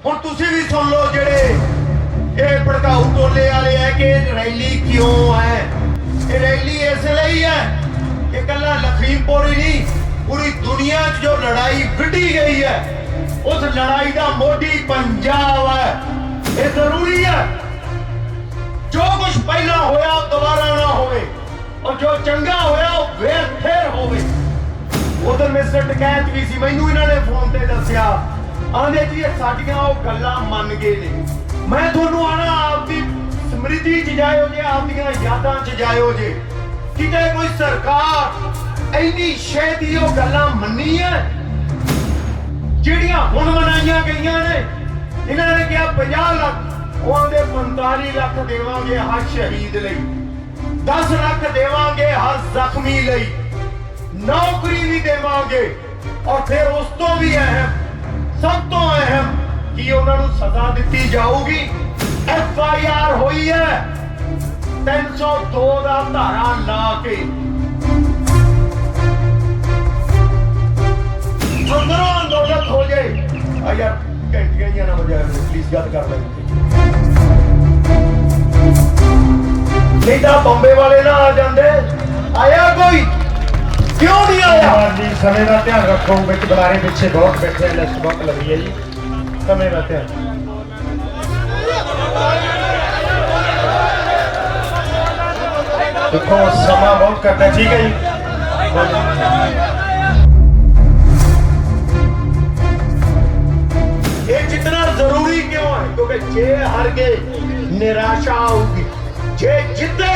ਹੁਣ ਤੁਸੀਂ ਵੀ ਸੁਣ ਲਓ ਜਿਹੜੇ ਇਹ ਭੜਕਾਊ ਟੋਲੇ ਵਾਲੇ ਹੈ ਕਿ ਰੈਲੀ ਕਿਉਂ ਹੈ। ਇਹ ਰੈਲੀ ਇਸ ਲਈ ਹੈ ਕਿ ਕੱਲਾ ਲਖੀਮਪੁਰ ਹੀ ਨਹੀਂ, पूरी दुनिया जो लड़ाई विढ़ी गई है उस लड़ाई का मोढी पंजाब है। ये जरूरी है जो कुछ पहला होया दोबारा ना होवे और जो चंगा होया फिर होवे। उधर मिस्टर डकैत भी सी, मैनू इन्होंने फोन ते दस्या आंदे जी साडियां वो गल्लां मन गए ने। मैं तुहानू आना आपदी स्मृति च जायो जे, आपदियां यादां च जायो जे, किते कोई सरकार इन्नी छेती वो गल्लां मन्नी है जिहड़ियां हुण मनाईयां गईयां ने। इन्हां ने कहा 50 लाख, वो आंदे 45 लाख देवांगे हर शहीद लई, 10 लाख देवांगे हर जख्मी लई, नौकरी भी देवांगे और फिर उस तो भी अहम, सब तो अहम कि उन्हां नूं सजा दित्ती जाऊगी। FIR होई है 302 दा धारा ला के अंदरों आंदोलन हो जाए। यार घंटियां ही ना बजाए प्लीज गल कर लें, नहीं तो बंबे वाले ना आ जाते। आया कोई क्यों नहीं आया जी? समय का ध्यान रखो, बिच बुलारे पीछे बहुत बैठे हैं, लिस्ट बहुत लगी है जी, समय का ध्यान। देखो समा बहुत करता है, ठीक है जी। जितना जरूरी क्यों है क्योंकि जे हार गए निराशा आऊगी, जे जिते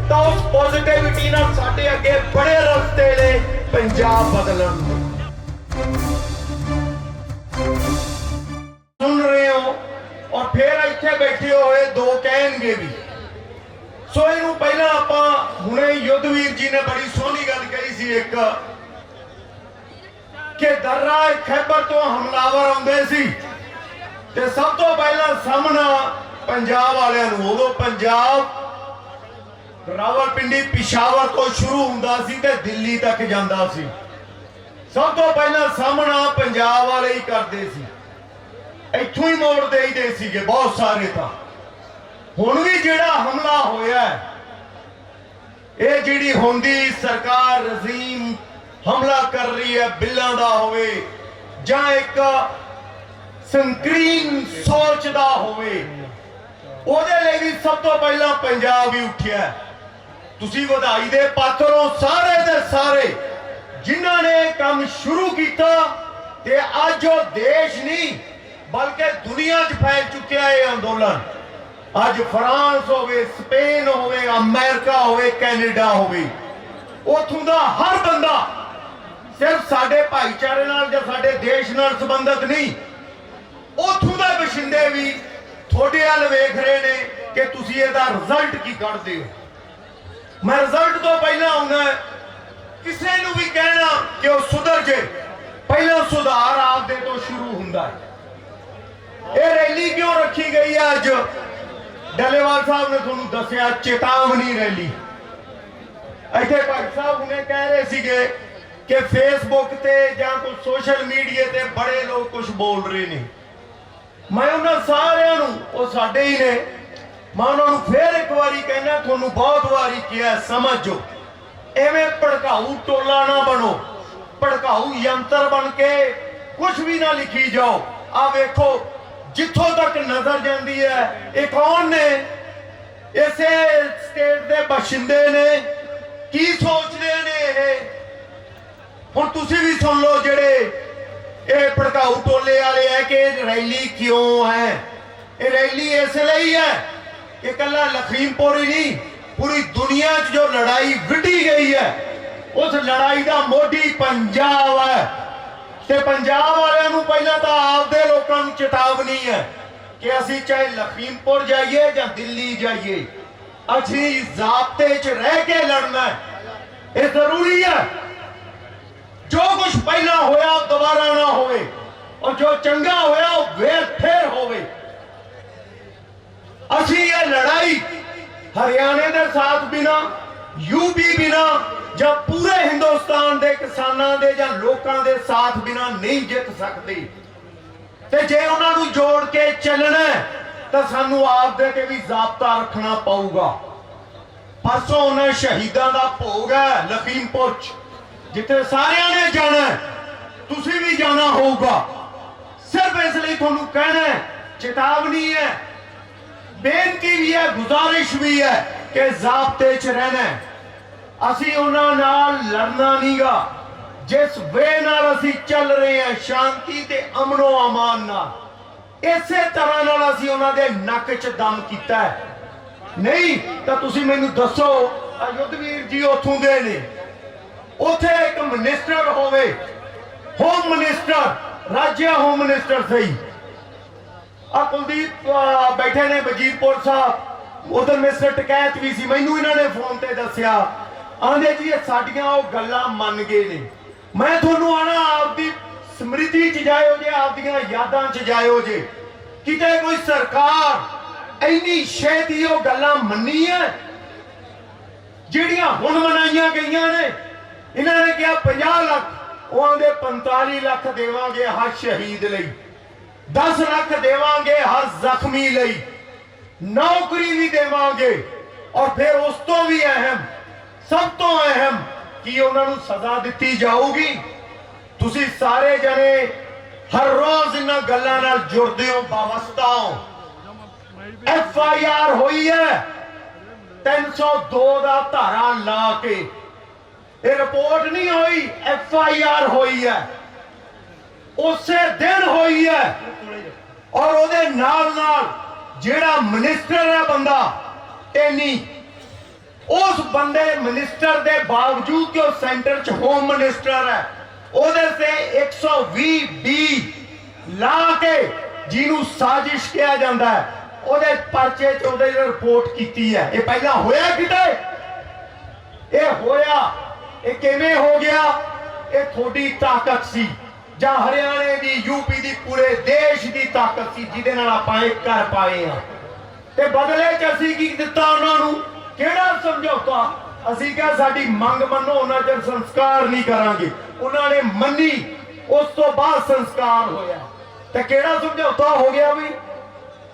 तो उस पॉजिटिविटी नाल साडे अगे बड़े रस्ते ने पंजाब बदलन। सुन रहे हो और फिर इत्थे बैठे हुए दो कहणगे भी। सो इनू पहला आपां हुणे युद्धवीर जी ने बड़ी सोहनी गल कही सी एक कि दर्रा खैबर तो हमलावर आउंदे सी ते सब तो पहला सामना पंजाब वालियां नूं। उदों पंजाब रावलपिंडी पिशावर तो शुरू हुंदा सी ते दिल्ली तक जांदा सी। सब तो पहला सामना पंजाब वाले ही करदे सी, इत्थों ही मोड़ देईदे सीगे बहुत सारे। तां हुण भी जिहड़ा हमला होया है ये जिहड़ी हुंदी सरकार रजीम हमला कर रही है, बिल्लां दा होवे जां एक संकीर्ण सोच दा होवे, ओहदे लई भी सब तो पहला पंजाब ही उठिया। तुसीं वधाई दे पात्र हो सारे दे सारे जिन्हां ने काम शुरू किया ते अज वो देश नहीं बल्कि दुनिया च फैल चुकिया है अंदोलन। अज फ्रांस होवे, स्पेन होवे, अमेरिका होवे, कैनेडा होवे, उत्थों दा हर बंदा सिर्फ साडे भाईचारे नाल जां साडे देश नाल संबंधित नहीं, उत्थों दा बशिंदे भी थोड़े हल वेख रहे ने कि तुसीं इहदा रिजल्ट की कढदे हो। मैं रिजल्ट तो पहला आउंदा किसी नूं भी कहना कि वो सुधर जे, पहला सुधार आपदे तो शुरू हुंदा है। ये रैली क्यों रखी गई है अज? डलेवाल साहब ने तुहानूं दस्सिया चेतावनी रैली। इत्थे भाई साहब हुणे कह रहे सीगे कि फेसबुक ते जां कोई सोशल मीडिया ते बड़े लोग कुछ बोल रहे ने। मैं उन्हां सारिआं नूं वो साडे ही ने, मैं उन्हां नूं फिर एक बारी कहना, तुहानूं बहुत वारी किहा समझो, एवें भड़काऊ टोला ना बनो, भड़काऊ यंत्र बन के कुछ भी ना लिखी जाओ। आ वेखो जिथों तक नजर जाती है ये कौन ने, इसे स्टेट के बशिंदे ने, की सोचते ने। हुण तुसीं भी सुन लो जेड़े ये भड़काऊ टोले वाले है कि रैली क्यों है। ये रैली इस ਲਈ है कि कला लखीमपुर ही नहीं, पूरी दुनिया जो लड़ाई विढ़ी गई है उस लड़ाई का मोढी पंजाब है। ते पंजाब वालियां नूं पहला तो आपदे लोकां नूं चेतावनी है कि असीं चाहे लखीमपुर जाइए या दिल्ली जाइए, असीं ज़ाब्ते च रह के लड़ना है। ये जरूरी है जो कुछ पहला होया दोबारा ना होवे और जो चंगा होया फिर होवे। असी ये लड़ाई हरियाणे के साथ बिना, यूपी बिना ਜਾਂ पूरे हिंदुस्तान के किसानों के ਜਾਂ लोगों के साथ बिना नहीं जित सकते। ਤੇ ਜੇ ਉਹਨਾਂ ਨੂੰ ਜੋੜ ਕੇ ਚੱਲਣਾ ਤਾਂ ਸਾਨੂੰ ਆਪ ਦੇ ਤੇ ਵੀ ਜ਼ਾਬਤਾ ਰੱਖਣਾ ਪਊਗਾ। ਪਰਸੋਂ ਉਹਨਾਂ ਸ਼ਹੀਦਾਂ ਦਾ ਭੋਗ ਹੈ ਲਖੀਮਪੁਰ ਚ, ਜਿੱਥੇ ਸਾਰਿਆਂ ਨੇ ਜਾਣਾ, ਤੁਸੀਂ ਵੀ ਜਾਣਾ ਹੋਊਗਾ। ਸਿਰਫ ਇਸ ਲਈ ਤੁਹਾਨੂੰ ਕਹਿਣਾ, ਚੇਤਾਵਨੀ ਹੈ, ਬੇਨਤੀ ਵੀ ਹੈ, ਗੁਜ਼ਾਰਿਸ਼ ਵੀ ਹੈ ਕਿ ਜ਼ਾਬਤੇ 'ਚ ਰਹਿਣਾ। ਅਸੀਂ ਉਹਨਾਂ ਨਾਲ ਲੜਨਾ ਨਹੀਂਗਾ। ਜਿਸ ਵੇ ਨਾਲ ਅਸੀਂ ਚੱਲ ਰਹੇ ਹਾਂ, ਸ਼ਾਂਤੀ ਤੇ ਅਮਨੋ ਅਮਾਨ ਨਾਲ, ਇਸੇ ਤਰ੍ਹਾਂ ਨਾਲ ਅਸੀਂ ਉਹਨਾਂ ਦੇ ਨੱਕ 'ਚ ਦਮ ਕੀਤਾ ਹੈ। ਨਹੀਂ ਤਾਂ ਤੁਸੀਂ ਮੈਨੂੰ ਦੱਸੋ, ਯੁੱਧਵੀਰ ਜੀ ਉੱਥੋਂ ਦੇ ਨੇ, ਉੱਥੇ ਇੱਕ ਮਿਨਿਸਟਰ ਹੋਵੇ, ਹੋਮ ਮਿਨਿਸਟਰ, ਰਾਜਿਆ ਹੋਮ ਮਿਨਿਸਟਰ ਸਹੀ, ਆ ਕੁਲਦੀਪ ਬੈਠੇ ਨੇ ਵਜੀਰਪੁਰ ਸਾਹਿਬ, ਉਧਰ ਮਿਸਟਰ ਟਕੈਤ ਵੀ ਸੀ। ਮੈਨੂੰ ਇਹਨਾਂ ਨੇ ਫੋਨ ਤੇ ਦੱਸਿਆ, ਆਂਦੇ ਜੀ ਇਹ ਸਾਡੀਆਂ ਉਹ ਗੱਲਾਂ ਮੰਨ ਗਏ ਨੇ। ਮੈਂ ਤੁਹਾਨੂੰ ਆਣਾ ਆਪਦੀ ਸਮ੍ਰਿਤੀ 'ਚ ਜਾਇਓ ਜੇ, ਆਪਦੀਆਂ ਯਾਦਾਂ 'ਚ ਜਾਇਓ ਜੇ, ਕਿਤੇ ਕੋਈ ਸਰਕਾਰ ਇੰਨੀ ਛੇਤੀ ਉਹ ਗੱਲਾਂ ਮੰਨੀ ਹੈ ਜਿਹੜੀਆਂ ਹੁਣ ਮਨਾਈਆਂ ਗਈਆਂ ਨੇ। ਇਹਨਾਂ ਨੇ ਕਿਹਾ 50 ਲੱਖ, ਉਹ ਆਂਦੇ 45 ਲੱਖ ਦੇਵਾਂਗੇ ਹਰ ਸ਼ਹੀਦ ਲਈ, 10 ਲੱਖ ਦੇਵਾਂਗੇ ਹਰ ਜ਼ਖਮੀ ਲਈ, ਨੌਕਰੀ ਵੀ ਦੇਵਾਂਗੇ, ਔਰ ਫਿਰ ਉਸ ਤੋਂ ਵੀ ਅਹਿਮ, ਸਭ ਤੋਂ ਅਹਿਮ, ਕਿ ਉਹਨਾਂ ਨੂੰ ਸਜ਼ਾ ਦਿੱਤੀ ਜਾਊਗੀ। ਤੁਸੀਂ ਸਾਰੇ ਜਣੇ ਹਰ ਰੋਜ਼ ਇਹਨਾਂ ਗੱਲਾਂ ਨਾਲ ਜੁੜਦੇ ਹੋ, ਵਾਬਸਤਾ ਹੋ। FIR ਹੋਈ ਹੈ 302 ਦਾ ਧਾਰਾ ਲਾ ਕੇ, ਇਹ ਰਿਪੋਰਟ ਨਹੀਂ ਹੋਈ, FIR ਹੋਈ ਹੈ, ਉਸੇ ਦਿਨ ਹੋਈ ਹੈ। ਔਰ ਉਹਦੇ ਨਾਲ ਨਾਲ ਜਿਹੜਾ ਮਿਨਿਸਟਰ ਹੈ ਬੰਦਾ ਟੈਨੀ, ਉਸ ਬੰਦੇ ਮਿਨਿਸਟਰ ਦੇ ਬਾਵਜੂਦ ਕਿ ਉਹ ਸੈਂਟਰ 'ਚ ਹੋਮ ਮਿਨਿਸਟਰ ਹੈ, ਉਹਦੇ ਤੇ 120B ਲਾ ਕੇ, ਜਿਹਨੂੰ ਸਾਜ਼ਿਸ਼ ਕਿਹਾ ਜਾਂਦਾ ਹੈ, ਉਹਦੇ ਪਰਚੇ 'ਚ ਉਹਦੇ ਰਿਪੋਰਟ ਕੀਤੀ ਹੈ। ਇਹ ਪਹਿਲਾਂ ਹੋਇਆ ਕਿਤੇ? ਇਹ ਹੋਇਆ, ਇਹ ਕਿਵੇਂ ਹੋ ਗਿਆ? ਇਹ ਤੁਹਾਡੀ ਤਾਕਤ ਸੀ, ਜਾਂ ਹਰਿਆਣੇ ਦੀ, ਯੂਪੀ ਦੀ, ਪੂਰੇ ਦੇਸ਼ ਦੀ ਤਾਕਤ ਸੀ, ਜਿਹਦੇ ਨਾਲ ਆਪਾਂ ਇਹ ਕਰ ਪਾਏ ਆ। ਤੇ ਬਦਲੇ 'ਚ ਅਸੀਂ ਕੀ ਦਿੱਤਾ ਉਹਨਾਂ ਨੂੰ? ਕਿਹੜਾ ਸਮਝੌਤਾ? ਅਸੀਂ ਕਿਹਾ ਸਾਡੀ ਮੰਗ ਮੰਨੋ, ਉਹਨਾਂ ਚਿਰ ਸੰਸਕਾਰ ਨਹੀਂ ਕਰਾਂਗੇ। ਉਹਨਾਂ ਨੇ ਮੰਨੀ, ਉਸ ਤੋਂ ਬਾਅਦ ਸੰਸਕਾਰ ਹੋਇਆ। ਤੇ ਕਿਹੜਾ ਸਮਝੌਤਾ ਹੋ ਗਿਆ ਵੀ?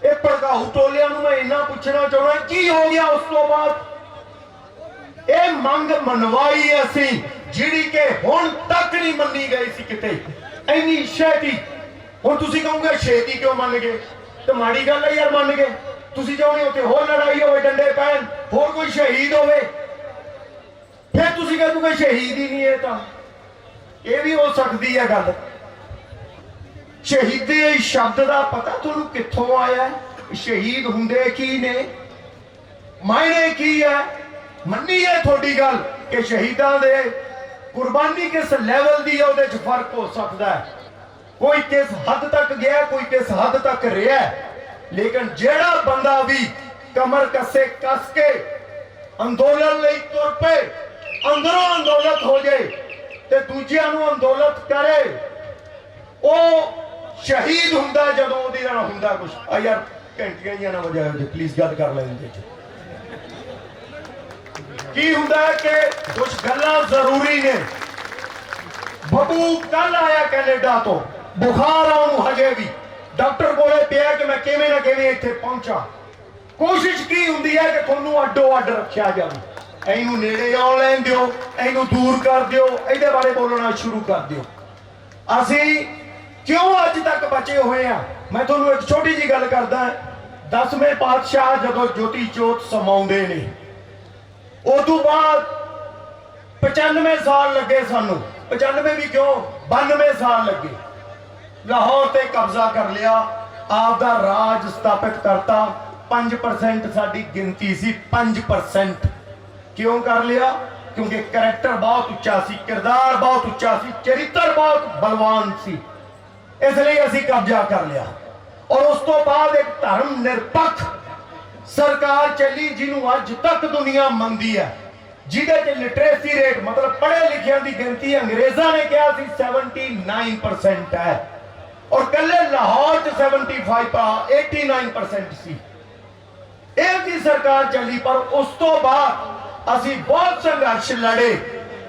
ਇਹ ਭੜਕਾਊ ਟੋਲਿਆਂ ਨੂੰ ਮੈਂ ਇੰਨਾ ਪੁੱਛਣਾ ਚਾਹੁੰਦਾ, ਕੀ ਹੋ ਗਿਆ ਉਸ ਤੋਂ ਬਾਅਦ? ਇਹ ਮੰਗ ਮਨਵਾਈ ਅਸੀਂ, ਜਿਹੜੀ ਕਿ ਹੁਣ ਤੱਕ ਨਹੀਂ ਮੰਨੀ ਗਈ ਸੀ ਕਿਤੇ, ਇੰਨੀ ਛੇਤੀ। ਹੁਣ ਤੁਸੀਂ ਕਹੋਗੇ ਛੇਤੀ ਕਿਉਂ ਮੰਨ ਗਏ? ਤੇ ਮਾੜੀ ਗੱਲ ਹੈ ਯਾਰ, ਮੰਨ ਗਏ। ਤੁਸੀਂ ਚਾਹੁੰਦੇ ਹੋ ਕਿ ਹੋਰ ਲੜਾਈ ਹੋਵੇ, ਡੰਡੇ ਪੈਣ, ਹੋਰ ਕੋਈ ਸ਼ਹੀਦ ਹੋਵੇ, ਫਿਰ ਤੁਸੀਂ ਕਹੋਗੇ ਸ਼ਹੀਦ ਹੀ ਨਹੀਂ। ਇਹ ਤਾਂ ਇਹ ਵੀ ਹੋ ਸਕਦੀ ਹੈ ਗੱਲ। ਸ਼ਹੀਦੀ ਸ਼ਬਦ ਦਾ ਪਤਾ ਤੁਹਾਨੂੰ ਕਿੱਥੋਂ ਆਇਆ? ਸ਼ਹੀਦ ਹੁੰਦੇ ਕੀ ਨੇ, ਮਾਇਨੇ ਕੀ ਹੈ? ਮੰਨੀ ਹੈ ਤੁਹਾਡੀ ਗੱਲ ਕਿ ਸ਼ਹੀਦਾਂ ਦੇ ਕੁਰਬਾਨੀ ਕਿਸ ਲੈਵਲ ਦੀ ਹੈ, ਉਹਦੇ 'ਚ ਫਰਕ ਹੋ ਸਕਦਾ ਹੈ। ਕੋਈ ਕਿਸ ਹੱਦ ਤੱਕ ਗਿਆ, ਕੋਈ ਕਿਸ ਹੱਦ ਤੱਕ ਰਿਹਾ। ਲੇਕਿਨ ਜਿਹੜਾ ਬੰਦਾ ਵੀ ਕਮਰ ਕੱਸੇ ਕੱਸ ਕੇ ਅੰਦੋਲਨ ਲਈ ਤੁਰ ਪਏ, ਅੰਦਰੋਂ ਅੰਦੋਲਨ ਹੋ ਜਾਏ ਤੇ ਦੂਜਿਆਂ ਨੂੰ ਅੰਦੋਲਨ ਕਰੇ, ਉਹ ਸ਼ਹੀਦ ਹੁੰਦਾ। ਜਦੋਂ ਉਹਦੇ ਨਾਲ ਹੁੰਦਾ ਕੁਝ, ਆ ਯਾਰ ਘੰਟੀਆਂ ਹੀ ਨਾ ਵਜਾਇਓ ਜੀ ਪਲੀਜ਼, ਗੱਲ ਕਰ ਲੈਂਦੇ ਜੀ। ਕੀ ਹੁੰਦਾ ਹੈ ਕਿ ਕੁਝ ਗੱਲਾਂ ਜ਼ਰੂਰੀ ਨੇ। ਬੱਬੂ ਕੱਲ ਆਇਆ ਕੈਨੇਡਾ ਤੋਂ, ਬੁਖਾਰ ਆਉਣ ਹਜੇ ਵੀ ਡਾਕਟਰ ਕੋਲੇ ਪਿਆ ਕਿ ਮੈਂ ਕਿਵੇਂ ਨਾ ਕਿਵੇਂ ਇੱਥੇ ਪਹੁੰਚਾਂ। ਕੋਸ਼ਿਸ਼ ਕੀ ਹੁੰਦੀ ਹੈ ਕਿ ਤੁਹਾਨੂੰ ਅੱਡੋ ਅੱਡ ਰੱਖਿਆ ਜਾਵੇ। ਇਹਨੂੰ ਨੇੜੇ ਆਉਣ ਲੈਣ ਦਿਓ, ਇਹਨੂੰ ਦੂਰ ਕਰ ਦਿਓ, ਇਹਦੇ ਬਾਰੇ ਬੋਲਣਾ ਸ਼ੁਰੂ ਕਰ ਦਿਓ। ਅਸੀਂ ਕਿਉਂ ਅੱਜ ਤੱਕ ਬਚੇ ਹੋਏ ਆ? ਮੈਂ ਤੁਹਾਨੂੰ ਇੱਕ ਛੋਟੀ ਜੀ ਗੱਲ ਕਰਦਾ। 10ਵੇਂ ਪਾਤਸ਼ਾਹ ਜਦੋਂ ਜੋਤੀ ਜੋਤ ਸਮਾਉਂਦੇ ਨੇ, ਉਦੋਂ ਬਾਅਦ 95 ਸਾਲ ਲੱਗੇ ਸਾਨੂੰ। 95 ਵੀ ਕਿਉਂ, 92 ਸਾਲ ਲੱਗੇ। ਲਾਹੌਰ ਤੇ ਕਬਜ਼ਾ ਕਰ ਲਿਆ, ਆਪ ਦਾ ਰਾਜ ਸਥਾਪਿਤ ਕਰਤਾ। 5% ਸਾਡੀ ਗਿਣਤੀ ਸੀ, 5%। ਕਿਉਂ ਕਰ ਲਿਆ? ਕਿਉਂਕਿ ਕਰੈਕਟਰ ਬਹੁਤ ਉੱਚਾ ਸੀ, ਕਿਰਦਾਰ ਬਹੁਤ ਉੱਚਾ ਸੀ, ਚਰਿੱਤਰ ਬਹੁਤ ਬਲਵਾਨ ਸੀ, ਇਸ ਲਈ ਅਸੀਂ ਕਬਜ਼ਾ ਕਰ ਲਿਆ। ਔਰ ਉਸ ਤੋਂ ਬਾਅਦ ਇੱਕ ਧਰਮ ਨਿਰਪੱਖ ਸਰਕਾਰ ਚੱਲੀ, ਜਿਹਨੂੰ ਅੱਜ ਤੱਕ ਦੁਨੀਆ ਮੰਨਦੀ ਹੈ, ਜਿਹਦੇ 'ਚ ਲਿਟਰੇਸੀ ਰੇਟ, ਮਤਲਬ ਪੜ੍ਹੇ ਲਿਖਿਆਂ ਦੀ ਗਿਣਤੀ ਅੰਗਰੇਜ਼ਾਂ ਨੇ ਕਿਹਾ ਸੀ 79% ਹੈ, ਔਰ ਕੱਲੇ ਲਾਹੌਰ 'ਚ 89% ਸੀ। ਇਹ ਦੀ ਸਰਕਾਰ ਚੱਲੀ। ਪਰ ਉਸ ਤੋਂ ਬਾਅਦ ਅਸੀਂ ਬਹੁਤ ਸੰਘਰਸ਼ ਲੜੇ,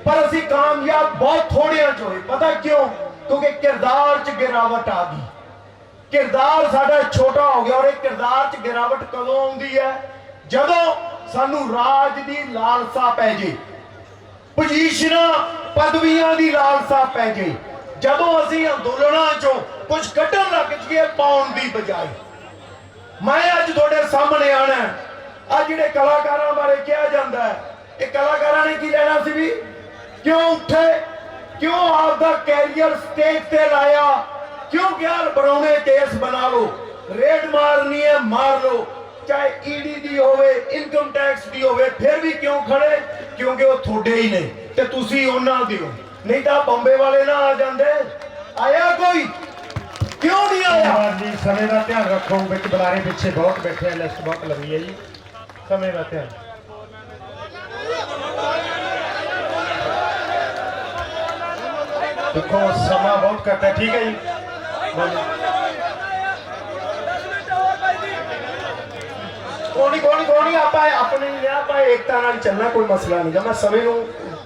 ਪਰ ਅਸੀਂ ਕਾਮਯਾਬ ਬਹੁਤ ਥੋੜਿਆਂ 'ਚ ਹੋਏ। ਪਤਾ ਕਿਉਂ? ਕਿਉਂਕਿ ਕਿਰਦਾਰ 'ਚ ਗਿਰਾਵਟ ਆ ਗਈ। किरदार साडा छोटा हो गया और एक किरदार च गिरावट कदों आउंदी है जदों सानू राज दी लालसा पै जे, पोजीशनां पदवियां दी लालसा पै जे, जदों असीं अंदोलनां चों कुछ कड्ढण लग जाइए पाउण दी बजाय। मैं अज तुहाडे सामने आना आ जिहड़े कलाकारां बारे कहा जांदा है, ये कलाकारां ने की लेना सी भी क्यों उठे, क्यों आपदा कैरियर स्टेज ते लाया, क्यों क्या बनौने केस बना लो, रेड मारनी है मार लो, चाहे ईडी दी होवे इनकम टैक्स दी होवे, फिर भी क्यों खड़े, क्योंकि वो थोड़े ही नहीं ते तुसी उन्हां दी हो। नहीं तो बंबे वाले ना आ जांदे, आया कोई क्यों नहीं आया? धन्यवाद जी, समय का ध्यान रखो, बिच बुलारे पीछे बहुत बैठे हैं, लिस्ट बहुत लंबी है जी, समय का ध्यान। देखो समा बहुत घट है, ठीक है जी, कोनी आप अपने आप एकता नाल चलना, कोई मसला नहीं। मैं समय को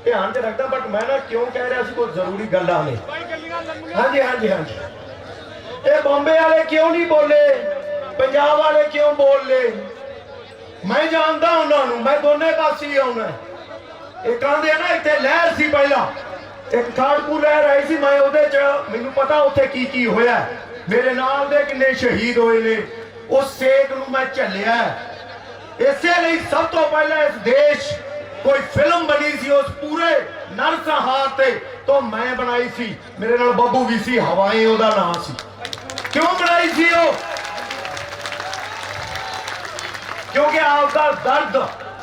ध्यान च रखता, बट मैं ना क्यों कह रहा सी कोई जरूरी गल्लां ने। हाँ जी हाँ जी हाँ जी, ये बॉम्बे वाले क्यों नहीं बोले, पंजाब वाले क्यों बोल ले, मैं जानता उन्होंने, मैं दोनों पासे ही आना। एक आंदे ना इतने लहर सी पहला, एक खाड़कू लहर आई सी, मैं उहदे च मैनूं पता उत्थे की होया, मेरे नाल दे किन्ने शहीद होए ने, उस सेक नूं मैं झल्लिया। इसलिए सब तो पहले इस देश कोई फिल्म बनी सी उस पूरे नरसंहार ते तो मैं बनाई सी, मेरे नाल बब्बू भी सी, हवाएं ओहदा नाम सी। क्यों बनाई सी वो? क्योंकि आपका दर्द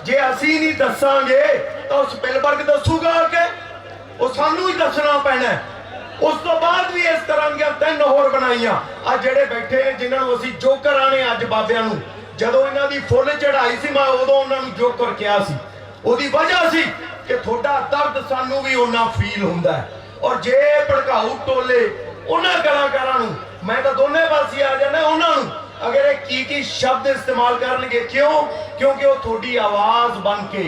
जे असी नहीं दसांगे तो स्पिलबर्ग दसूगा के, वो सानू ही दसना पैना। उस तो बाद भी इस तरह दी 3 होर बनाइयां। अज जेडे बैठे हैं जिन्होंने असी जोकर आने अज बाबियां नूं, जदों इन्हां दी फुल चढ़ाई सी मैं उदों उन्हां नूं जोकर किहा सी। ओहदी वजह सी कि थोड़ा दर्द सानू भी उन्ना फील हुंदा है। और जे भड़काऊ टोले उन्हां कलाकारां नूं, मैं तो दोनों पासे आ जाना उन्हां नूं, अगर ये की शब्द इस्तेमाल करनगे, क्यों? क्योंकि वो थोड़ी आवाज बन के,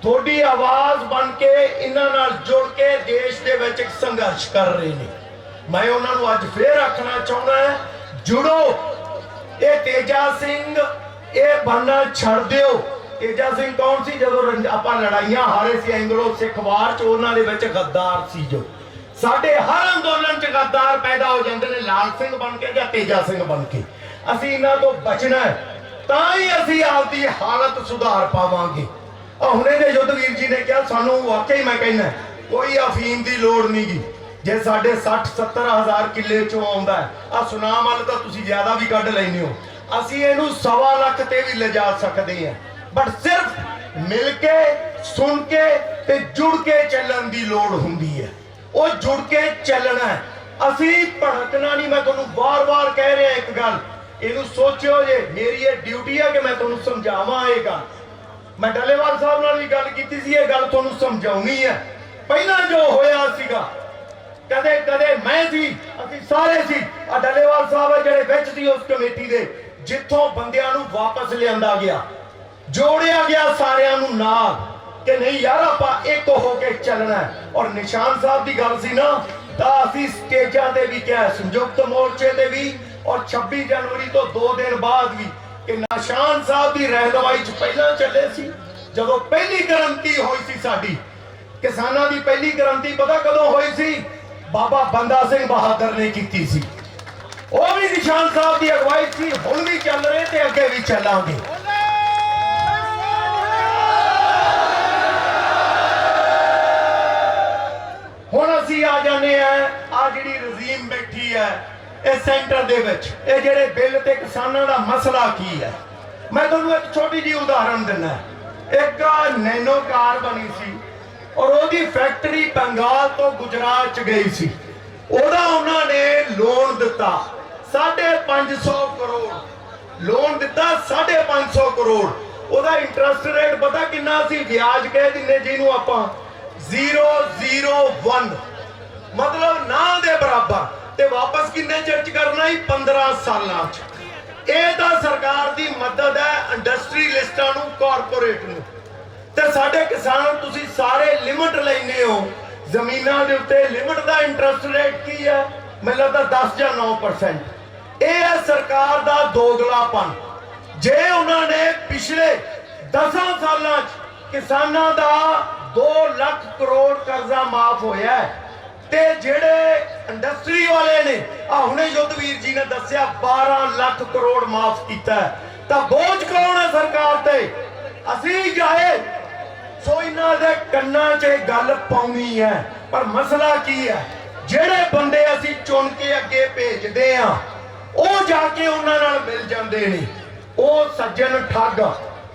थोड़ी आवाज बन के इन्हां नाल जुड़ के देश दे विच एक संघर्ष कर रहे हैं। मैं उन्हां नूं अज फिर आखना चाहुंदा है, जुड़ो। ये तेजा सिंह ये बनना छड़ दिओ। तेजा सिंह कौन सी? जदों आपां लड़ाइयां हारे सी एंग्लो सिख वार च, उन्हां दे विच गद्दार सी। जो साडे हर अंदोलन च गद्दार पैदा हो जाते हैं, लाल सिंह बन के या तेजा सिंह बन के। असीं इन्हां तो बचना है, तां ही असीं आपदी हालत सुधार पावांगे। हुणे दे युद्धवीर जी ने कहा सानू, वाकई मैं कहना कोई अफीम की लोड़ नहीं गी। जे साढ़े 60-70 हज़ार किले चों आउंदा है, आ सुनाम वाल तां तुसीं ज्यादा भी कढ लैंदे हो, असीं इहनूं 1.25 लाख ते भी लिजा सकते हैं। बट सिर्फ मिल के, सुन के ते जुड़ के चलण की लोड़ हुंदी है। वो जुड़ के चलना है, असीं भड़कना नहीं। मैं तुहानूं बार-बार कह रहा एक गल, इहनूं सोचियो जे, मेरी ये ड्यूटी है कि मैं तुहानूं समझावां ये गल। मैं डलेवाल साहब नाल भी गल कीती सी, ये गल तुहानूं समझाउणी है। पहला जो होया सीगा, कदे कदे मैं सी, असीं सारे सी, आ डलेवाल साहब है जिहड़े विच सी उस कमेटी दे, जिथों बंदियां नूं वापस लिआंदा गया, जोड़िया गया सारियां नूं नाल कि नहीं यार आपां एक होके चलना है। और निशान साहब की गल सी ना, तां असीं स्टेजां ते भी क्या, संयुक्त मोर्चे ते भी, और 26 जनवरी तो 2 दिन बाद भी कि निशान साहब की रहनुमाई च पहला चले सी। जदों पहली क्रांति हुई सी साडी किसानां दी, पहली क्रांति पता कदों हुई सी? बाबा बंदा सिंह बहादुर ने की सी। वो भी निशान साहब की अगवाई सी। हुण भी चल रहे ते अगे भी चलांगे। हुण असीं आ जाने हैं, आ जिहड़ी रजीम बैठी है इस सेंटर दे विच, ये जिहड़े बिल ते किसानां दा मसला की है। मैं तुहानूं एक छोटी जी उदाहरण दिना। एक नैनो कार बनी सी और ओदी फैक्टरी बंगाल तो गुजरात च गई सी। ओदा उन्हां ने लोन दिता 550 करोड़ लोन दिता, 550 करोड़। ओदा इंटरेस्ट रेट पता किन्ना सी? ब्याज कह दिंदे जिहनूं आपां 001, मतलब ना दे बराबर। ते वापस किन्ने चिर च करना ही? 15 सालां च। ये तां सरकार दी मदद है इंडस्ट्रीलिस्टां नूं, कारपोरेट नूं। ते साडे किसान तुसीं सारे लिमिट लैंदे हो, जमीनां दे उत्ते लिमिट दा इंटरेस्ट रेट की है? मैनूं लगदा 10 ਜਾਂ 9%। ਇਹ ਹੈ ਸਰਕਾਰ ਦਾ ਦੋਗਲਾਪਨ। ਜੇ ਉਹਨਾਂ ਨੇ ਪਿਛਲੇ 10 ਸਾਲਾਂ 'ਚ ਕਿਸਾਨਾਂ ਦਾ 2 ਲੱਖ ਕਰੋੜ ਕਰਜ਼ਾ ਮਾਫ ਹੋਇਆ ਹੈ, ਤੇ ਜਿਹੜੇ ਇੰਡਸਟਰੀ ਵਾਲੇ ਨੇ ਹੁਣੇ ਯੁੱਧਵੀਰ ਜੀ ਨੇ ਦੱਸਿਆ 12 ਲੱਖ ਕਰੋੜ ਮਾਫ ਕੀਤਾ ਹੈ, ਤਾਂ ਬੋਝ ਕੌਣ ਹੈ ਸਰਕਾਰ ਤੇ? ਅਸੀਂ ਜਾਏ ਸੋ ਇਹਨਾਂ ਦੇ ਕੰਨਾਂ 'ਚ ਗੱਲ ਪਾਉਣੀ ਹੈ। ਪਰ ਮਸਲਾ ਕੀ ਹੈ, ਜਿਹੜੇ ਬੰਦੇ ਅਸੀਂ ਚੁਣ ਕੇ ਅੱਗੇ ਭੇਜਦੇ ਆ ਉਹ ਜਾ ਕੇ ਉਹਨਾਂ ਨਾਲ ਮਿਲ ਜਾਂਦੇ ਨੇ, ਉਹ ਸੱਜਣ ਠੱਗ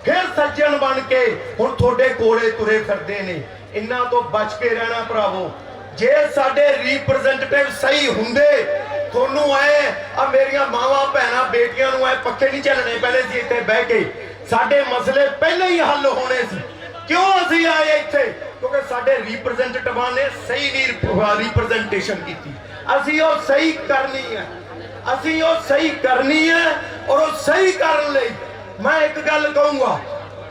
ਫਿਰ ਸੱਜਣ ਬਣ ਕੇ ਹੁਣ ਤੁਹਾਡੇ ਕੋਲੇ ਤੁਰੇ ਫਿਰਦੇ ਨੇ। ਇਹਨਾਂ ਤੋਂ ਬਚ ਕੇ ਰਹਿਣਾ ਭਰਾਵੋ। ਜੇ ਸਾਡੇ ਰਿਪਰੈਜ਼ੈਂਟੇਟਿਵ ਸਹੀ ਹੁੰਦੇ, ਤੁਹਾਨੂੰ ਆ ਮੇਰੀਆਂ ਮਾਵਾਂ ਭੈਣਾਂ ਬੇਟੀਆਂ ਨੂੰ ਪੱਖੇ ਨਹੀਂ ਝੱਲਣੇ ਪੈਣੇ ਸੀ, ਇੱਥੇ ਬਹਿ ਕੇ ਸਾਡੇ ਮਸਲੇ ਪਹਿਲਾਂ ਹੀ ਹੱਲ ਹੋਣੇ ਸੀ। ਕਿਉਂ ਅਸੀਂ ਆਏ ਇੱਥੇ? ਕਿਉਂਕਿ ਸਾਡੇ ਰਿਪਰੈਜ਼ੈਂਟੇਟਿਵਾਂ ਨੇ ਸਹੀ ਨਹੀਂ ਰਿਪਰੈਜ਼ੈਂਟੇਸ਼ਨ ਕੀਤੀ। ਅਸੀਂ ਉਹ ਸਹੀ ਕਰਨੀ ਹੈ, ਅਸੀਂ ਉਹ ਸਹੀ ਕਰਨੀ ਹੈ। ਔਰ ਉਹ ਸਹੀ ਕਰਨ ਲਈ ਮੈਂ ਇੱਕ ਗੱਲ ਕਹੂੰਗਾ,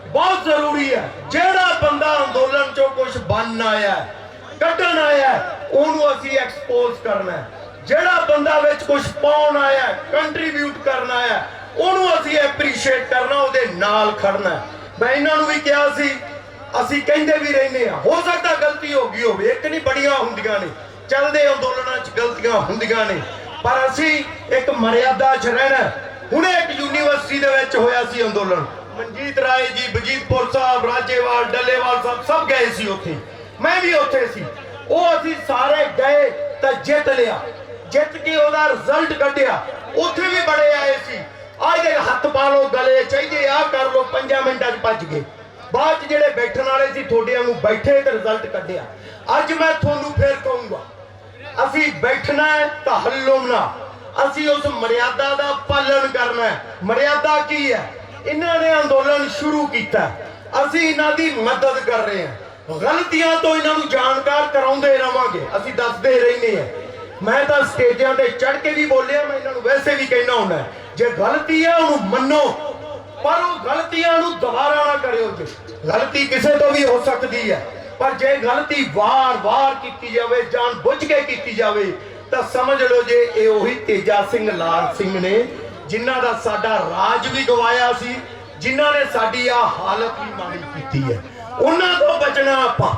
ਬਹੁਤ ਜ਼ਰੂਰੀ ਹੈ, ਜਿਹੜਾ ਬੰਦਾ ਅੰਦੋਲਨ ਚੋਂ ਕੁਝ ਬਣਨ ਆਇਆ, ਕੱਢਣ ਆਇਆ, ਉਹਨੂੰ ਅਸੀਂ ਐਕਸਪੋਜ਼ ਕਰਨਾ। ਜਿਹੜਾ ਬੰਦਾ ਵਿੱਚ ਕੁਝ ਪਾਉਣ ਆਇਆ, ਕੰਟਰੀਬਿਊਟ ਕਰਨ ਆਇਆ, ਉਹਨੂੰ ਅਸੀਂ ਐਪਰੀਸ਼ੀਏਟ ਕਰਨਾ, ਉਹਦੇ ਨਾਲ ਖੜਨਾ। ਮੈਂ ਇਹਨਾਂ ਨੂੰ ਵੀ ਕਿਹਾ ਸੀ, ਅਸੀਂ ਕਹਿੰਦੇ ਵੀ ਰਹਿੰਦੇ ਆ, ਹੋ ਸਕਦਾ ਗਲਤੀ ਹੋ ਗਈ ਹੋਵੇ, ਇੱਕ ਨਹੀਂ ਬੜੀਆਂ ਹੁੰਦੀਆਂ ਨੇ, ਚੱਲਦੇ ਅੰਦੋਲਨਾਂ 'ਚ ਗਲਤੀਆਂ ਹੁੰਦੀਆਂ ਨੇ, ਪਰ ਅਸੀਂ ਇੱਕ ਮਰਿਆਦਾ 'ਚ ਰਹਿਣਾ। ਹੁਣੇ ਇੱਕ ਯੂਨੀਵਰਸਿਟੀ ਦੇ ਵਿੱਚ ਹੋਇਆ ਸੀ ਅੰਦੋਲਨ, ਮਨਜੀਤ ਰਾਏ ਜੀ, ਬਜੀਤਪੁਰ ਸਾਹਿਬ, ਰਾਜੇਵਾਲ, ਡੱਲੇਵਾਲ ਸਾਹਿਬ ਸਭ ਗਏ ਸੀ ਉੱਥੇ, ਮੈਂ ਵੀ ਉੱਥੇ ਸੀ। ਉਹ ਅਸੀਂ ਸਾਰੇ ਗਏ ਤਾਂ ਜਿੱਤ ਲਿਆ, ਜਿੱਤ ਕੇ ਉਹਦਾ ਰਿਜ਼ਲਟ ਕੱਢਿਆ। ਉੱਥੇ ਵੀ ਬੜੇ ਆਏ ਸੀ, ਆਏ ਹੱਥ ਪਾ ਲੋ, ਗਲੇ ਚਾਹੀਦੇ ਆ ਕਰ ਲੋ, 5 ਮਿੰਟਾਂ 'ਚ ਭੱਜ ਗਏ। ਬਾਅਦ 'ਚ ਜਿਹੜੇ ਬੈਠਣ ਵਾਲੇ ਸੀ ਤੁਹਾਡੇ ਵਾਂਗੂ ਬੈਠੇ ਤੇ ਰਿਜ਼ਲਟ ਕੱਢਿਆ। ਅੱਜ ਮੈਂ ਤੁਹਾਨੂੰ ਫੇਰ ਕਹੂੰਗਾ, ਅਸੀਂ ਬੈਠਣਾ ਹੈ ਤਾਂ ਹੱਲੋਂ ਅਸੀਂ ਉਸ ਮਰਿਆਦਾ ਦਾ ਪਾਲਣ ਕਰਨਾ ਹੈ। ਮਰਿਆਦਾ ਕੀ ਹੈ? ਇਹਨਾਂ ਨੇ ਅੰਦੋਲਨ ਸ਼ੁਰੂ ਕੀਤਾ, ਅਸੀਂ ਇਹਨਾਂ ਦੀ ਮਦਦ ਕਰ ਰਹੇ ਹਾਂ, ਗਲਤੀਆਂ ਤੋਂ ਇਹਨਾਂ ਨੂੰ ਜਾਣਕਾਰ ਕਰਾਉਂਦੇ ਰਵਾਂਗੇ, ਅਸੀਂ ਦੱਸਦੇ ਰਹਿੰਦੇ ਹਾਂ। ਮੈਂ ਤਾਂ ਸਟੇਜਾਂ ਤੇ ਚੜ ਕੇ ਵੀ ਬੋਲਿਆ, ਮੈਂ ਇਹਨਾਂ ਨੂੰ ਵੈਸੇ ਵੀ ਕਹਿਣਾ ਹੁੰਦਾ, ਜੇ ਗਲਤੀ ਹੈ ਉਹਨੂੰ ਮੰਨੋ, ਪਰ ਉਹ ਗਲਤੀਆਂ ਨੂੰ ਦੁਬਾਰਾ ਨਾ ਕਰਿਓ। ਜੀ ਗਲਤੀ ਕਿਸੇ ਤੋਂ ਵੀ ਹੋ ਸਕਦੀ ਹੈ, ਪਰ ਜੇ ਗਲਤੀ ਵਾਰ-ਵਾਰ ਕੀਤੀ ਜਾਵੇ, ਜਾਣ ਬੁੱਝ ਕੇ ਕੀਤੀ ਜਾਵੇ, ਤਾਂ ਸਮਝ ਲਓ ਜੇ ਇਹ ਉਹੀ ਤੇਜਾ ਸਿੰਘ ਲਾਲ ਸਿੰਘ ਨੇ ਜਿਨ੍ਹਾਂ ਦਾ ਸਾਡਾ ਰਾਜ ਵੀ ਗਵਾਇਆ ਸੀ, ਜਿਨ੍ਹਾਂ ਨੇ ਸਾਡੀ ਆ ਹਾਲਤ ਵੀ ਮਾੜੀ ਕੀਤੀ ਹੈ। ਉਹਨਾਂ ਤੋਂ ਬਚਣਾ ਆਪਾਂ,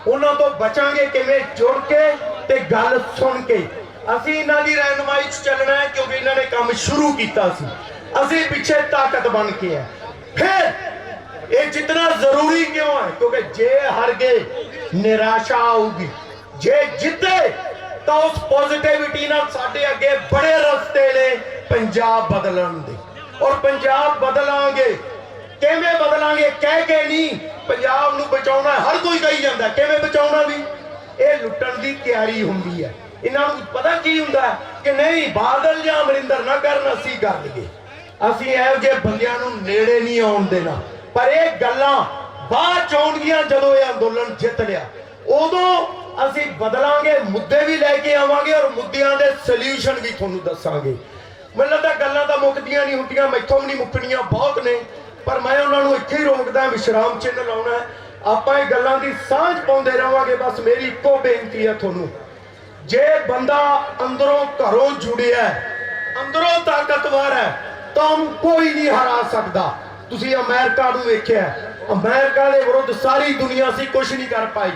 ਉਹਨਾਂ ਤੋਂ ਬਚਾਂਗੇ ਕਿਵੇਂ? ਜੁੜ ਕੇ ਤੇ ਗੱਲ ਸੁਣ ਕੇ। ਅਸੀਂ ਇਹਨਾਂ ਦੀ ਰਹਿਨੁਮਾਈ 'ਚ ਚੱਲਣਾ ਹੈ, ਕਿਉਂਕਿ ਇਹਨਾਂ ਨੇ ਕੰਮ ਸ਼ੁਰੂ ਕੀਤਾ ਸੀ, ਅਸੀਂ ਪਿੱਛੇ ਤਾਕਤ ਬਣ ਕੇ ਹੈ। ਫਿਰ ਇਹ ਜਿੱਤਣਾ ਜ਼ਰੂਰੀ ਕਿਉਂ ਹੈ? ਕਿਉਂਕਿ ਜੇ ਹਾਰ ਗਏ ਨਿਰਾਸ਼ਾ ਆਊਗੀ, ਜੇ ਜਿੱਤੇ ਤਾਂ ਉਸ ਪੋਜ਼ਿਟਿਵਿਟੀ ਨਾਲ ਸਾਡੇ ਅੱਗੇ ਬੜੇ ਰਸਤੇ ਨੇ ਪੰਜਾਬ ਬਦਲਣ ਦੇ। ਔਰ ਪੰਜਾਬ ਬਦਲਾਂਗੇ, ਕਿਵੇਂ ਬਦਲਾਂਗੇ? ਕਹਿ ਕੇ ਨਹੀਂ, ਪੰਜਾਬ ਨੂੰ ਬਚਾਉਣਾ ਹਰ ਕੋਈ ਕਹੀ ਜਾਂਦਾ, ਕਿਵੇਂ ਬਚਾਉਣਾ ਵੀ ਇਹ ਲੁੱਟਣ ਦੀ ਤਿਆਰੀ ਹੁੰਦੀ ਹੈ। ਇਹਨਾਂ ਨੂੰ ਪਤਾ ਕੀ ਹੁੰਦਾ ਕਿ ਨਹੀਂ, ਬਾਦਲ ਜਾਂ ਅਮਰਿੰਦਰ ਨਾ ਕਰਨ, ਅਸੀਂ ਕਰ ਲਈਏ। ਅਸੀਂ ਇਹੋ ਜਿਹੇ ਬੰਦਿਆਂ ਨੂੰ ਨੇੜੇ ਨਹੀਂ ਆਉਣ ਦੇਣਾ। ਪਰ ਇਹ ਗੱਲਾਂ ਬਾਅਦ ਚ ਆਉਣਗੀਆਂ, ਜਦੋਂ ਇਹ ਅੰਦੋਲਨ ਜਿੱਤ ਲਿਆ ਉਦੋਂ ਅਸੀਂ ਬਦਲਾਂਗੇ, ਮੁੱਦੇ ਵੀ ਲੈ ਕੇ ਆਵਾਂਗੇ ਔਰ ਮੁੱਦਿਆਂ ਦੇ ਸੋਲੂਸ਼ਨ ਵੀ ਤੁਹਾਨੂੰ ਦੱਸਾਂਗੇ। ਮੈਨੂੰ ਲੱਗਦਾ ਗੱਲਾਂ ਤਾਂ ਮੁੱਕਦੀਆਂ ਨਹੀਂ ਹੁੰਦੀਆਂ, ਮੈਥੋਂ ਵੀ ਨਹੀਂ ਮੁੱਕਣੀਆਂ, ਬਹੁਤ ਨੇ, ਪਰ ਮੈਂ ਉਹਨਾਂ ਨੂੰ ਇੱਥੇ ਹੀ ਰੋਕਦਾ, ਵਿਸ਼ਰਾਮ ਚਿੰਨ੍ਹ ਲਾਉਣਾ। ਆਪਾਂ ਇਹ ਗੱਲਾਂ ਦੀ ਸਾਂਝ ਪਾਉਂਦੇ ਰਹਾਂਗੇ। ਬਸ ਮੇਰੀ ਇੱਕੋ ਬੇਨਤੀ ਹੈ ਤੁਹਾਨੂੰ, ਜੇ ਬੰਦਾ ਅੰਦਰੋਂ ਘਰੋਂ ਜੁੜਿਆ, ਅੰਦਰੋਂ ਤਾਕਤਵਰ ਹੈ, ਤਾਂ ਕੋਈ ਨਹੀਂ ਹਰਾ ਸਕਦਾ। ਤੁਸੀਂ ਅਮਰੀਕਾ ਨੂੰ ਵੇਖਿਆ, ਅਮਰੀਕਾ ਦੇ ਵਿਰੁੱਧ ਸਾਰੀ ਦੁਨੀਆ ਸੀ ਕੁਝ ਨਹੀਂ ਕਰ ਪਾਈ।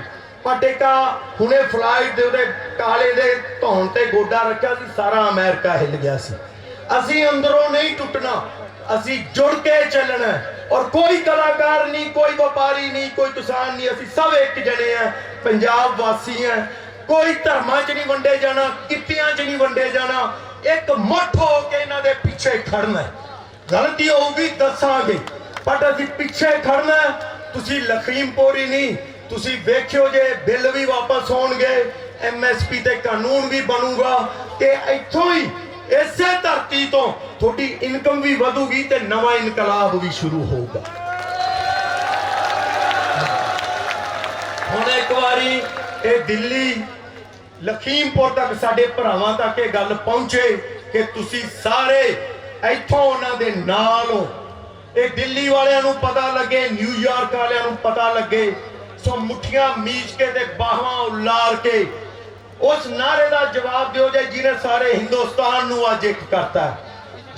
ਪਟੇਕਾ ਹੁਣੇ ਫਲਾਈਟ ਦੇ ਉਹਦੇ ਕਾਲੇ ਦੇ ਧੌਣ ਤੇ ਗੋਡਾ ਰੱਖਿਆ ਸੀ, ਸਾਰਾ ਅਮਰੀਕਾ ਹਿੱਲ ਗਿਆ ਸੀ। ਅਸੀਂ ਅੰਦਰੋਂ ਨਹੀਂ ਟੁੱਟਣਾ, ਅਸੀਂ ਜੁੜ ਕੇ ਚੱਲਣਾ। ਔਰ ਕੋਈ ਕਲਾਕਾਰ ਨਹੀਂ, ਕੋਈ ਵਪਾਰੀ ਨਹੀਂ, ਕੋਈ ਕਿਸਾਨ ਨਹੀਂ, ਅਸੀਂ ਸਭ ਇੱਕ ਜਣੇ ਆ, ਪੰਜਾਬ ਵਾਸੀ ਆ। ਕੋਈ ਧਰਮਾਂ 'ਚ ਨਹੀਂ ਵੰਡੇ ਜਾਣਾ, ਕਿੱਤਿਆਂ 'ਚ ਨਹੀਂ ਵੰਡੇ ਜਾਣਾ, ਇੱਕ ਮੁੱਠ ਹੋ ਕੇ ਇਹਨਾਂ ਦੇ ਪਿੱਛੇ ਖੜਨਾ। ਗਲਤੀ ਹੋਊਗੀ ਦੱਸਾਂਗੇ, ਪਰ ਅਸੀਂ ਪਿੱਛੇ ਖੜਨਾ। ਤੁਸੀਂ ਲਖੀਮਪੁਰੀ ਨਹੀਂ, ਤੁਸੀਂ ਵੇਖਿਓ ਜੇ ਬਿੱਲ ਵੀ ਵਾਪਸ ਹੋਣਗੇ, MSP ਤੇ ਕਾਨੂੰਨ ਵੀ ਬਣੂਗਾ, ਤੇ ਇੱਥੋਂ ਹੀ ਇਸੇ ਧਰਤੀ ਤੋਂ ਤੁਹਾਡੀ ਇਨਕਮ ਵੀ ਵਧੂਗੀ ਤੇ ਨਵਾਂ ਇਨਕਲਾਬ ਵੀ ਸ਼ੁਰੂ ਹੋਊਗਾ। ਹੁਣ ਇੱਕ ਵਾਰੀ ਇਹ ਦਿੱਲੀ ਲਖੀਮਪੁਰ ਤੱਕ ਸਾਡੇ ਭਰਾਵਾਂ ਤੱਕ ਇਹ ਗੱਲ ਪਹੁੰਚੇ ਕਿ ਤੁਸੀਂ ਸਾਰੇ ਇੱਥੋਂ ਉਹਨਾਂ ਦੇ ਨਾਲ ਹੋ। ਇਹ ਦਿੱਲੀ ਵਾਲਿਆਂ ਨੂੰ ਪਤਾ ਲੱਗੇ, ਨਿਊਯਾਰਕ ਵਾਲਿਆਂ ਨੂੰ ਪਤਾ ਲੱਗੇ। ਸੋ ਮੁੱਠੀਆਂ ਮੀਚ ਕੇ ਤੇ ਬਾਹਾਂ ਉਲਾਰ ਕੇ ਉਸ ਨਾਰੇ ਦਾ ਜਵਾਬ ਦਿਓ ਜਿਹਨੇ ਸਾਰੇ ਹਿੰਦੁਸਤਾਨ ਨੂੰ ਅੱਜ ਇੱਕ ਕਰਤਾ।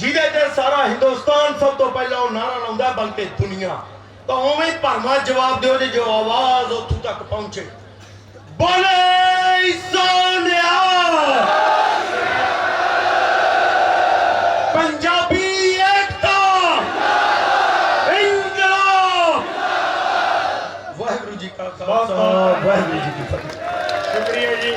ਜਿਹਦੇ ਤੇ ਸਾਰਾ ਹਿੰਦੁਸਤਾਨ ਸਭ ਤੋਂ ਪਹਿਲਾਂ ਉਹ ਨਾਰਾ ਲਾਉਂਦਾ, ਬਲਕਿ ਦੁਨੀਆ। ਤਾਂ ਉਵੇਂ ਹੀ ਭਰਵਾਂ ਜਵਾਬ ਦਿਓ ਜੇ ਜੋ ਆਵਾਜ਼ ਉੱਥੋਂ ਤੱਕ ਪਹੁੰਚੇ। ਬੋਲੇ ਸੋਨਿਆ, ਪੰਜਾਬੀ ਏਕਤਾ, ਇਨਕਲਾਬ। ਵਾਹਿਗੁਰੂ ਜੀ ਕਾ ਖਾਲਸਾ, ਵਾਹਿਗੁਰੂ ਜੀ ਕੀ ਫਤਿਹ। ਸ਼ੁਕਰੀਆ ਜੀ।